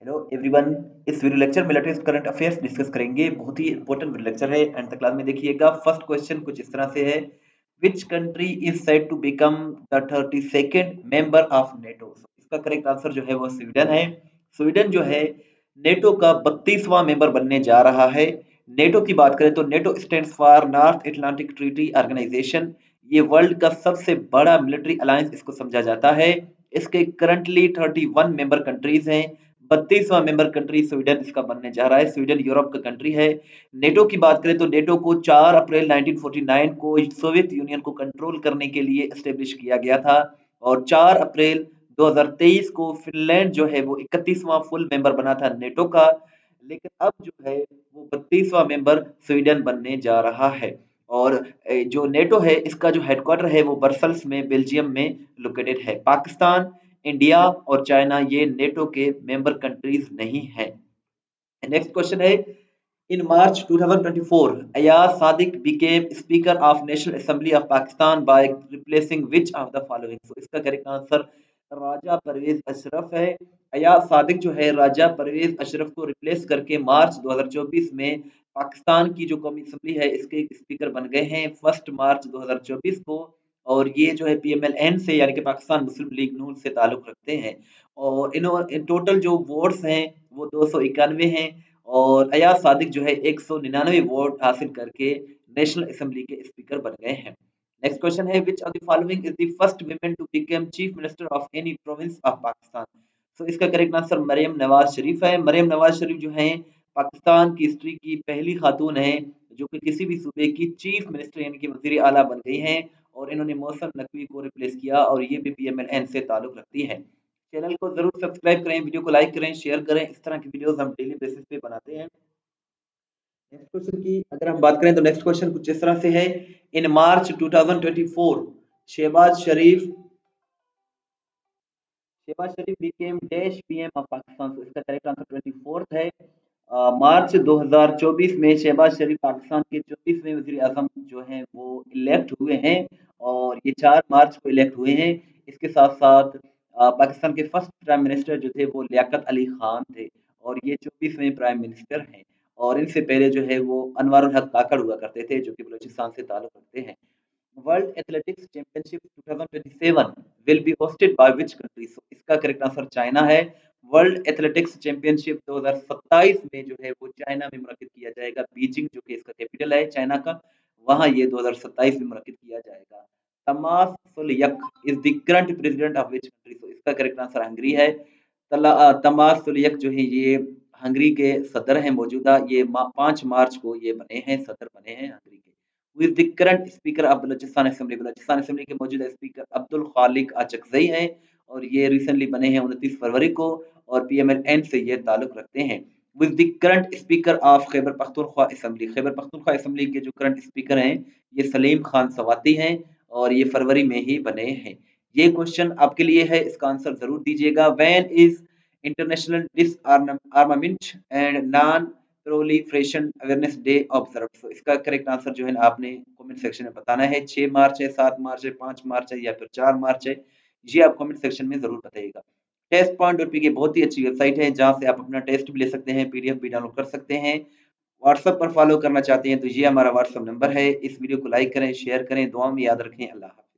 Hello everyone. इस video lecture में latest current affairs discuss करेंगे। बहुत ही इंपॉर्टेंट वीडियो लेक्चर है, एंड तक क्लास में देखिएगा। फर्स्ट क्वेश्चन कुछ इस तरह से है, which country is said to become the 32nd member of NATO. इसका करेक्ट आंसर जो है वो स्वीडन है। स्वीडन जो है नेटो का 32वां मेंबर बनने जा रहा है। नेटो की बात करें तो NATO stands for North Atlantic Treaty Organization. ये वर्ल्ड का सबसे बड़ा मिलिट्री अलायंस इसको समझा जाता है। इसके करंटली 31 मेंबर कंट्रीज हैं। 32वां मेंबर कंट्री स्वीडन इसका बनने जा रहा है। स्वीडन यूरोप का कंट्री है। नेटो की बात करें तो नेटो को 4 अप्रैल 1949 को सोवियत यूनियन को कंट्रोल करने के लिए एस्टेब्लिश किया गया था, और 4 अप्रैल 2023 को फिनलैंड जो है वो 31वां फुल मेंबर बना था नेटो का। लेकिन अब जो है वो 32वां मेंबर स्वीडन बनने जा रहा है। और जो नेटो है इसका जो हेडक्वार्टर है वो ब्रसल्स में बेल्जियम में लोकेटेड है। पाकिस्तान, इंडिया और चाइना ये नेटो के मेंबर कंट्रीज नहीं है। नेक्स्ट क्वेश्चन है, in March 2024 Ayaz Sadiq became speaker of National Assembly of Pakistan by replacing which of the following. So इसका करेक्ट आंसर राजा परवेज अशरफ है। अयाज सादिक जो है राजा परवेज अशरफ को रिप्लेस करके मार्च 2024 में पाकिस्तान की जो कौमी असेंबली है इसके स्पीकर बन गए हैं 1 मार्च 2024 को। और ये जो है पीएमएलएन से यानी कि पाकिस्तान मुस्लिम लीग नून से ताल्लुक रखते हैं। और इन टोटल जो वोट्स हैं वो 291 हैं। और अयाज सादिक जो है 199 वोट हासिल करके नेशनल असेंबली के स्पीकर बन गए हैं। नेक्स्ट क्वेश्चन है, which of the following is the first women to become chief minister of any province of Pakistan. So इसका करेक्ट आंसर मरियम नवाज शरीफ है। मरियम नवाज शरीफ जो है पाकिस्तान की हिस्ट्री की पहली खातून है जो कि किसी भी सूबे की चीफ मिनिस्टर यानी कि वजीर आला बन गई हैं। और इन्होंने मौसम नकवी को रिप्लेस किया, और ये भी पीएमएलएन से ताल्लुक रखती है। चैनल को जरूर सब्सक्राइब करें, वीडियो को लाइक करें, शेयर करें। इस तरह की वीडियोस हम डेली बेसिस पे बनाते हैं। नेक्स्ट क्वेश्चन की अगर हम बात करें तो नेक्स्ट क्वेश्चन कुछ इस तरह से है, in March 2024 Shehbaz Sharif Shehbaz Sharif became dash PM of Pakistan. तो इसका करेक्ट आंसर 24 है। मार्च 2024 में शहबाज शरीफ पाकिस्तान के 24वें वजीर आजम जो हैं वो इलेक्ट हुए हैं। और ये 4 मार्च को इलेक्ट हुए हैं। इसके साथ साथ पाकिस्तान के फर्स्ट प्राइम मिनिस्टर जो थे वो लियाकत अली खान थे, और ये 24वें प्राइम मिनिस्टर हैं। और इनसे पहले जो है वो अनवारुल हक काकड़ हुआ करते थे जो कि बलूचिस्तान से ताल्लुक रखते हैं। World athletics championship 2027 will be hosted by which country. So इसका करेक्ट आंसर चाइना है। वर्ल्ड एथलेटिक्स चैंपियनशिप 2027 में जो है वो चाइना में मुनक्किद किया जाएगा। बीजिंग जो कि इसका कैपिटल है चाइना का, वहां ये 2027 में मुनक्किद किया जाएगा। Tamas Sulyok is the current president of which country. So इसका करेक्ट आंसर हंगरी है। तमास सुलियक जो है ये हंगरी के सदर हैं मौजूदा। ये 5 मार्च को ये बने हैं, सदर बने हैं हंगरी के। Who is the current speaker of Balochistan assembly. Balochistan assembly के मौजूदा स्पीकर अब्दुल खालिक अचकजई हैं, और ये रिसेंटली बने हैं 29 फरवरी को, और पीएमएलएन से ये ताल्लुक रखते हैं। With the current speaker of Khyber Pakhtunkhwa assembly. Khyber Pakhtunkhwa assembly के जो करंट स्पीकर हैं ये सलीम खान सवाती हैं, और ये फरवरी में ही बने हैं। ये क्वेश्चन आपके लिए है, इसका आंसर जरूर दीजिएगा। When is international डिसआर्मामेंट and non proliferation awareness day observe. तो इसका करेक्ट आंसर जो है ना आपने कमेंट सेक्शन में बताना है। 6 मार्च है, 7 मार्च है, 5 मार्च है या फिर 4 मार्च है, ये आप कमेंट सेक्शन में जरूर बताइएगा। टेस्ट पॉइंट डॉट पी की बहुत ही अच्छी वेबसाइट है जहां से आप अपना टेस्ट भी ले सकते हैं, पीडीएफ भी डाउनलोड कर सकते हैं। व्हाट्सएप पर फॉलो करना चाहते हैं तो ये हमारा व्हाट्सएप नंबर है। इस वीडियो को लाइक करें, शेयर करें, दुआ में याद रखें। अल्लाह हाफ़िज़।